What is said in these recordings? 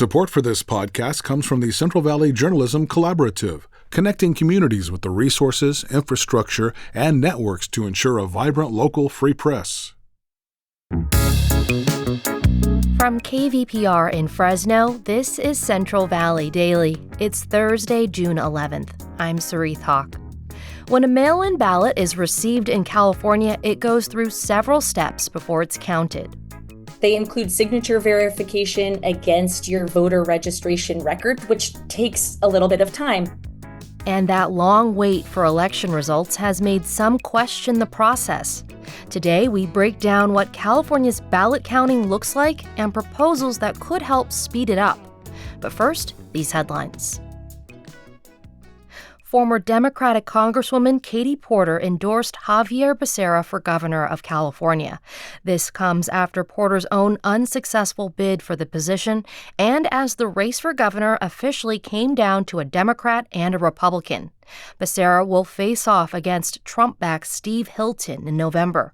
Support for this podcast comes from the Central Valley Journalism Collaborative, connecting communities with the resources, infrastructure, and networks to ensure a vibrant local free press. From KVPR in Fresno, this is Central Valley Daily. It's Thursday, June 11th. I'm Sarith Hawk. When a mail-in ballot is received in California, it goes through several steps before it's counted. They include signature verification against your voter registration record, which takes a little bit of time. And that long wait for election results has made some question the process. Today, we break down what California's ballot counting looks like and proposals that could help speed it up. But first, these headlines. Former Democratic Congresswoman Katie Porter endorsed Javier Becerra for governor of California. This comes after Porter's own unsuccessful bid for the position and as the race for governor officially came down to a Democrat and a Republican. Becerra will face off against Trump-backed Steve Hilton in November.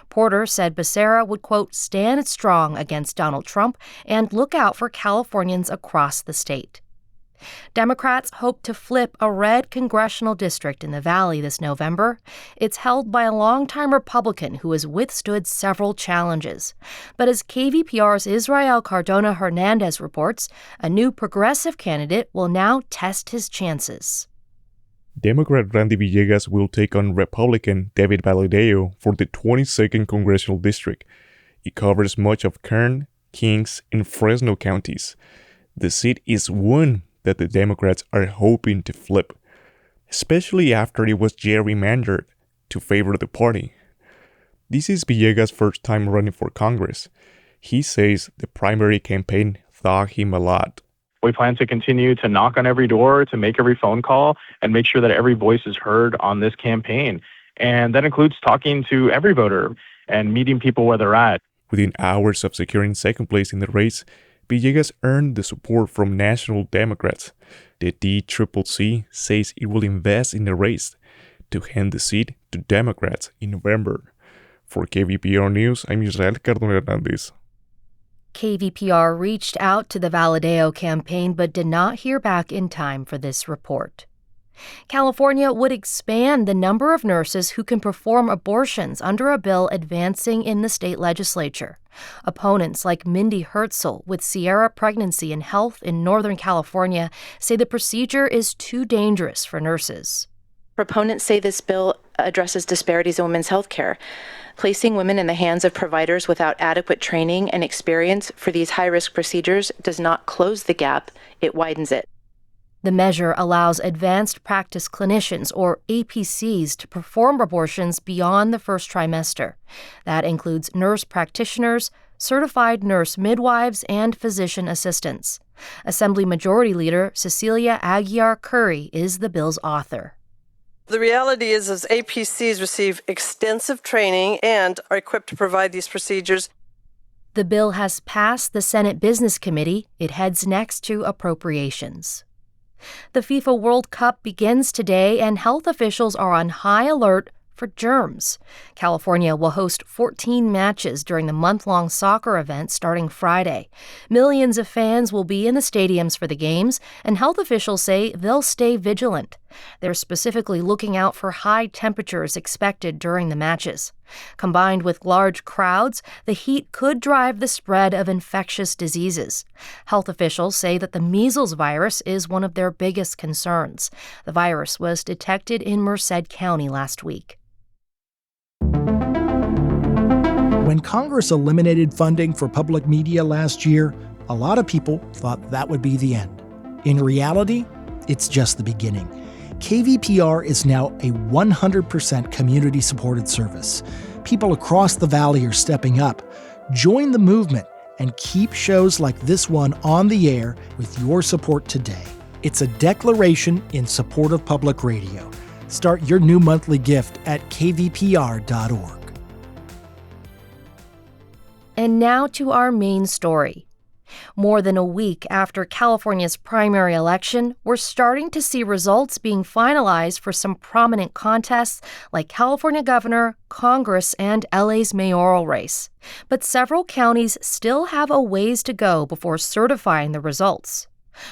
Porter said Becerra would, quote, stand strong against Donald Trump and look out for Californians across the state. Democrats hope to flip a red congressional district in the Valley this November. It's held by a longtime Republican who has withstood several challenges. But as KVPR's Israel Cardona Hernandez reports, a new progressive candidate will now test his chances. Democrat Randy Villegas will take on Republican David Valadao for the 22nd Congressional District. It covers much of Kern, Kings, and Fresno counties. The seat is one that the Democrats are hoping to flip, especially after it was gerrymandered to favor the party. This is Villegas' first time running for Congress. He says the primary campaign taught him a lot. We plan to continue to knock on every door, to make every phone call, and make sure that every voice is heard on this campaign. And that includes talking to every voter and meeting people where they're at. Within hours of securing second place in the race, Villegas earned the support from national Democrats. The DCCC says it will invest in the race to hand the seat to Democrats in November. For KVPR News, I'm Israel Cardona Hernandez. KVPR reached out to the Valadao campaign but did not hear back in time for this report. California would expand the number of nurses who can perform abortions under a bill advancing in the state legislature. Opponents like Mindy Herzl with Sierra Pregnancy and Health in Northern California say the procedure is too dangerous for nurses. Proponents say this bill addresses disparities in women's health care. Placing women in the hands of providers without adequate training and experience for these high-risk procedures does not close the gap, it widens it. The measure allows advanced practice clinicians, or APCs, to perform abortions beyond the first trimester. That includes nurse practitioners, certified nurse midwives, and physician assistants. Assembly Majority Leader Cecilia Aguiar Curry is the bill's author. The reality is APCs receive extensive training and are equipped to provide these procedures. The bill has passed the Senate Business Committee. It heads next to appropriations. The FIFA World Cup begins today, and health officials are on high alert for germs. California will host 14 matches during the month-long soccer event starting Friday. Millions of fans will be in the stadiums for the games, and health officials say they'll stay vigilant. They're specifically looking out for high temperatures expected during the matches. Combined with large crowds, the heat could drive the spread of infectious diseases. Health officials say that the measles virus is one of their biggest concerns. The virus was detected in Merced County last week. When Congress eliminated funding for public media last year, a lot of people thought that would be the end. In reality, it's just the beginning. KVPR is now a 100% community-supported service. People across the valley are stepping up. Join the movement and keep shows like this one on the air with your support today. It's a declaration in support of public radio. Start your new monthly gift at kvpr.org. And now to our main story. More than a week after California's primary election, we're starting to see results being finalized for some prominent contests like California governor, Congress, and LA's mayoral race. But several counties still have a ways to go before certifying the results.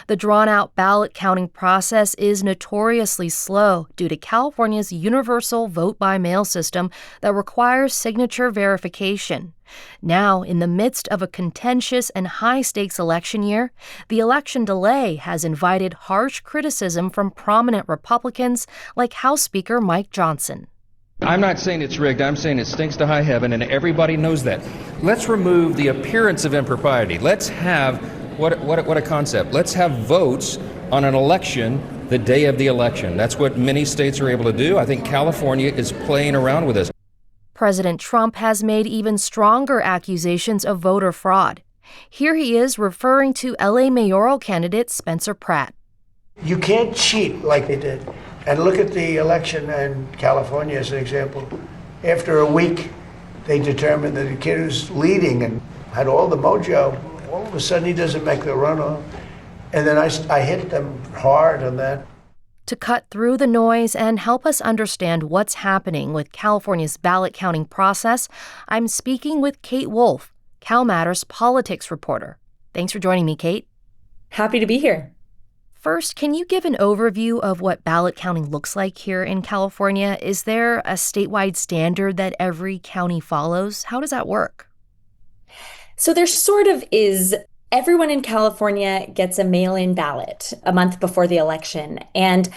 The drawn-out ballot counting process is notoriously slow due to California's universal vote-by-mail system that requires signature verification. Now, in the midst of a contentious and high-stakes election year, the election delay has invited harsh criticism from prominent Republicans like House Speaker Mike Johnson. I'm not saying it's rigged. I'm saying it stinks to high heaven, and everybody knows that. Let's remove the appearance of impropriety. Let's have what a concept. Let's have votes on an election the day of the election. That's what many states are able to do. I think California is playing around with this. President Trump has made even stronger accusations of voter fraud. Here he is referring to LA mayoral candidate Spencer Pratt. You can't cheat like they did. And look at the election in California as an example. After a week, they determined that the kid who's leading and had all the mojo, all of a sudden he doesn't make the runoff. And then I hit them hard on that. To cut through the noise and help us understand what's happening with California's ballot counting process, I'm speaking with Kate Wolffe, CalMatters politics reporter. Thanks for joining me, Kate. Happy to be here. First, can you give an overview of what ballot counting looks like here in California? Is there a statewide standard that every county follows? How does that work? So there sort of is. Everyone in California gets a mail-in ballot a month before the election, and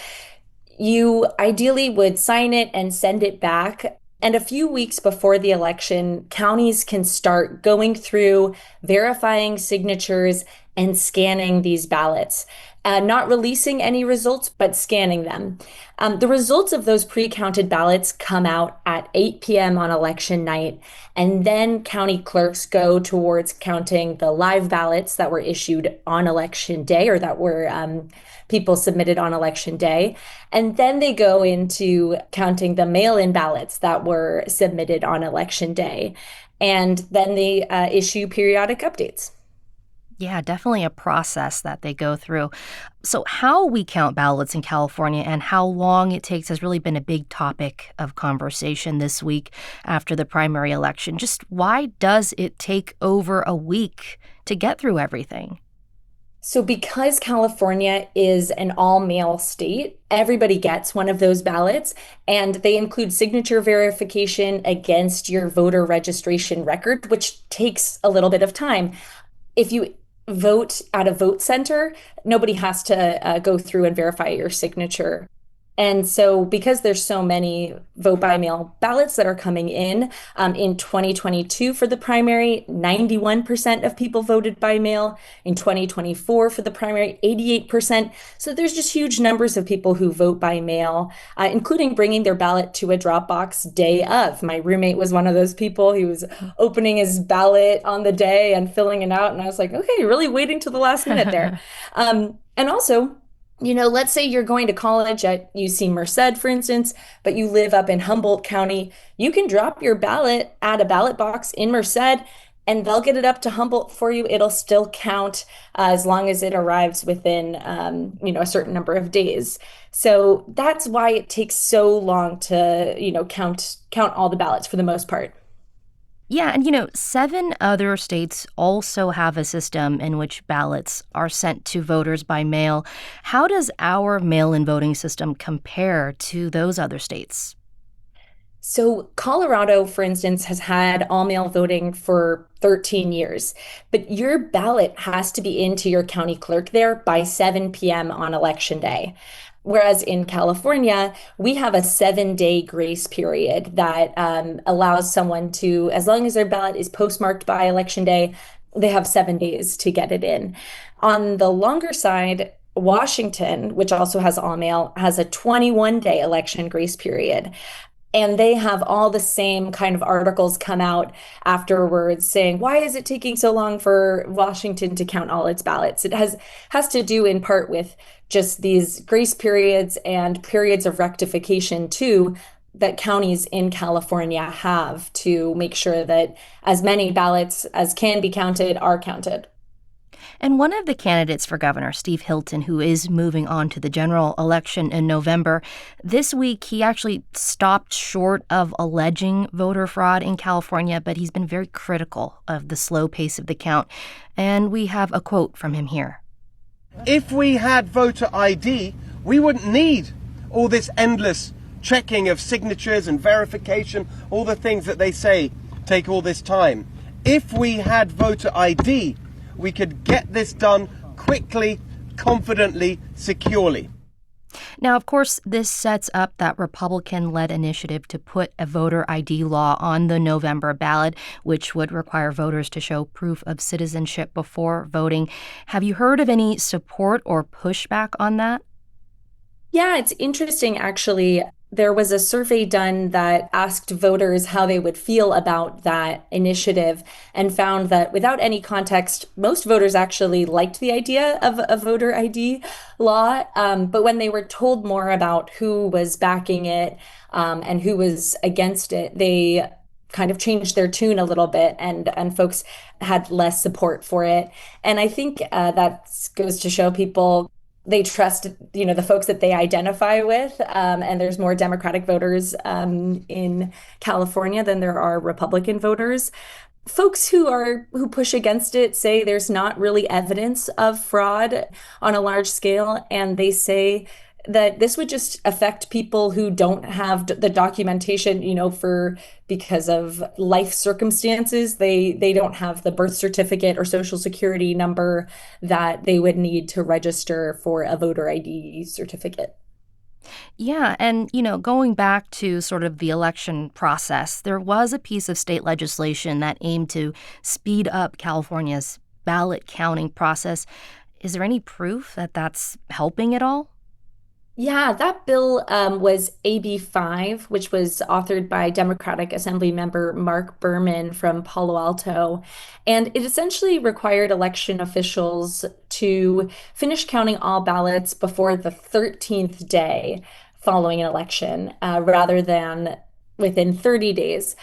you ideally would sign it and send it back. And a few weeks before the election, counties can start going through, verifying signatures, and scanning these ballots. Not releasing any results, but scanning them. The results of those pre-counted ballots come out at 8 p.m. on election night, and then county clerks go towards counting the live ballots that were issued on election day, or that were people submitted on election day. And then they go into counting the mail-in ballots that were submitted on election day. And then they issue periodic updates. Yeah, definitely a process that they go through. So how we count ballots in California and how long it takes has really been a big topic of conversation this week after the primary election. Just why does it take over a week to get through everything? So because California is an all-mail state, everybody gets one of those ballots, and they include signature verification against your voter registration record, which takes a little bit of time. If you vote at a vote center, nobody has to go through and verify your signature. And so because there's so many vote by mail ballots that are coming in 2022 for the primary, 91% of people voted by mail. In 2024 for the primary, 88%. So there's just huge numbers of people who vote by mail, including bringing their ballot to a drop box day of. My roommate was one of those people. He was opening his ballot on the day and filling it out. And I was like, okay, really waiting till the last minute there. And also, let's say you're going to college at UC Merced, for instance, but you live up in Humboldt County. You can drop your ballot at a ballot box in Merced, and they'll get it up to Humboldt for you. It'll still count as long as it arrives within, a certain number of days. So that's why it takes so long to, count all the ballots for the most part. Yeah, and 7 other states also have a system in which ballots are sent to voters by mail. How does our mail-in voting system compare to those other states? So Colorado, for instance, has had all-mail voting for 13 years, but your ballot has to be into your county clerk there by 7 p.m. on election day. Whereas in California, we have a 7-day grace period that allows someone to, as long as their ballot is postmarked by election day, they have 7 days to get it in. On the longer side, Washington, which also has all mail, has a 21-day election grace period. And they have all the same kind of articles come out afterwards saying, why is it taking so long for Washington to count all its ballots? It has to do in part with just these grace periods and periods of rectification too that counties in California have to make sure that as many ballots as can be counted are counted. And one of the candidates for governor, Steve Hilton, who is moving on to the general election in November, this week he actually stopped short of alleging voter fraud in California, but he's been very critical of the slow pace of the count. And we have a quote from him here. If we had voter ID, we wouldn't need all this endless checking of signatures and verification, all the things that they say take all this time. If we had voter ID, we could get this done quickly, confidently, securely. Now, of course, this sets up that Republican-led initiative to put a voter ID law on the November ballot, which would require voters to show proof of citizenship before voting. Have you heard of any support or pushback on that? Yeah, it's interesting, actually. There was a survey done that asked voters how they would feel about that initiative and found that without any context, most voters actually liked the idea of a voter ID law. But when they were told more about who was backing it and who was against it, they kind of changed their tune a little bit, and folks had less support for it. And I think that goes to show people they trust, the folks that they identify with, and there's more Democratic voters in California than there are Republican voters. Folks who push against it say there's not really evidence of fraud on a large scale, and they say that this would just affect people who don't have the documentation, because of life circumstances. They don't have the birth certificate or social security number that they would need to register for a voter ID certificate. Yeah, and, going back to sort of the election process, there was a piece of state legislation that aimed to speed up California's ballot counting process. Is there any proof that that's helping at all? Yeah, that bill was AB 5, which was authored by Democratic Assembly member Mark Berman from Palo Alto. And it essentially required election officials to finish counting all ballots before the 13th day following an election, rather than within 30 days.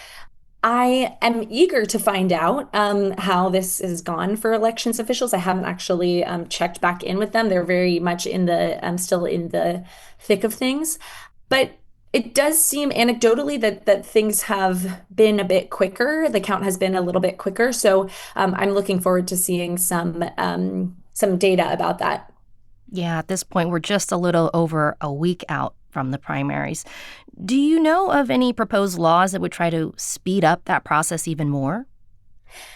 I am eager to find out how this has gone for elections officials. I haven't actually checked back in with them. They're very much still in the thick of things. But it does seem anecdotally that things have been a bit quicker. The count has been a little bit quicker. So I'm looking forward to seeing some data about that. Yeah, at this point, we're just a little over a week out from the primaries. Do you know of any proposed laws that would try to speed up that process even more?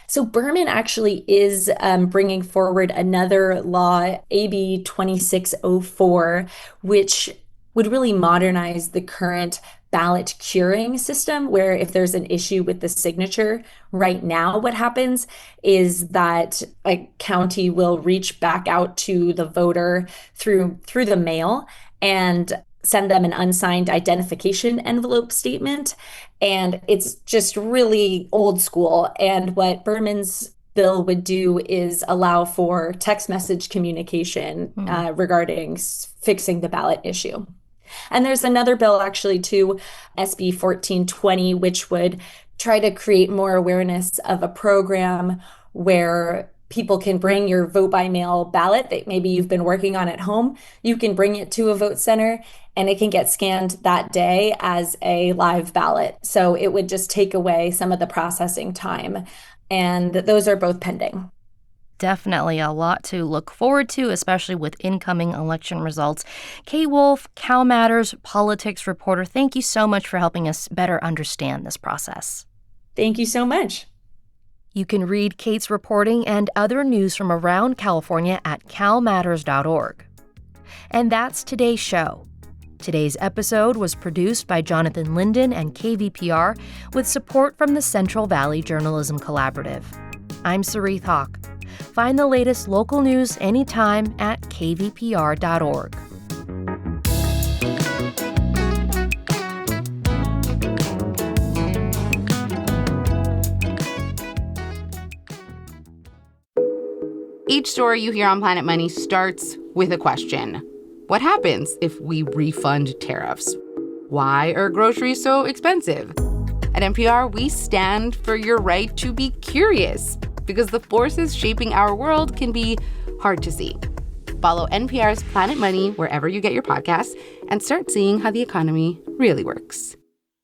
So Berman actually is bringing forward another law, AB 2604, which would really modernize the current ballot curing system, where if there's an issue with the signature, right now what happens is that a county will reach back out to the voter through the mail and send them an unsigned identification envelope statement. And it's just really old school. And what Berman's bill would do is allow for text message communication regarding fixing the ballot issue. And there's another bill actually too, SB 1420, which would try to create more awareness of a program where people can bring your vote by mail ballot that maybe you've been working on at home. You can bring it to a vote center and it can get scanned that day as a live ballot. So it would just take away some of the processing time. And those are both pending. Definitely a lot to look forward to, especially with incoming election results. Kate Wolffe, CalMatters politics reporter, thank you so much for helping us better understand this process. Thank you so much. You can read Kate's reporting and other news from around California at calmatters.org. And that's today's show. Today's episode was produced by Jonathan Linden and KVPR with support from the Central Valley Journalism Collaborative. I'm Sarith Hawk. Find the latest local news anytime at kvpr.org. Each story you hear on Planet Money starts with a question. What happens if we refund tariffs? Why are groceries so expensive? At NPR, we stand for your right to be curious. because the forces shaping our world can be hard to see. Follow NPR's Planet Money wherever you get your podcasts and start seeing how the economy really works.